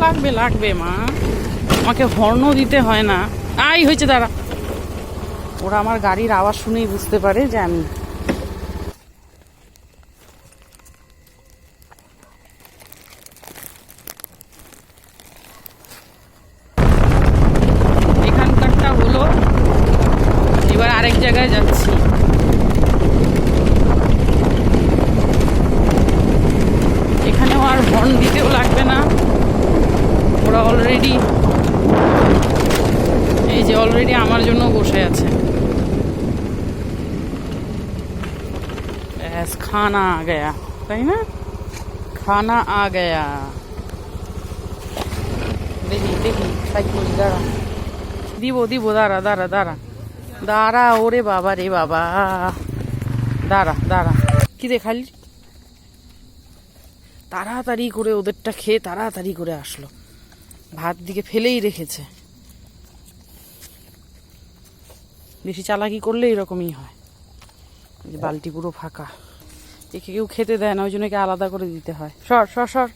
লাগবে লাগবে মা, আমাকে হর্নও দিতে হয় না। আই হয়েছে, দাঁড়া। ওরা আমার গাড়ির আওয়াজ শুনেই বুঝতে পারে যে আমি। এখানকারটা হলো, এবার আরেক জায়গায় যাচ্ছি। এখানেও আর হর্ন দিতেও লাগবে না, ওরা অলরেডি, এই যে অলরেডি আমার জন্য বসে আছে। খানা আ গয়া, তাই না? খানা আ গয়া। দেখি দেখি সাইকেল, দাঁড়া, দিব দিব, দাঁড়া দাঁড়া দাঁড়া দাঁড়া, ওরে বাবা রে বাবা, দাঁড়া দাঁড়া। কি দেখালি? তাড়াতাড়ি করে ওদেরটা খেয়ে তাড়াতাড়ি করে আসলো, ভাত দিকে ফেলেই রেখেছে। বেশি চালাকি করলে এরকমই হয়। বালতি পুরো ফাঁকা, একে কেউ খেতে দেয় না, ওই জন্য একে আলাদা করে দিতে হয়। সর সর সর।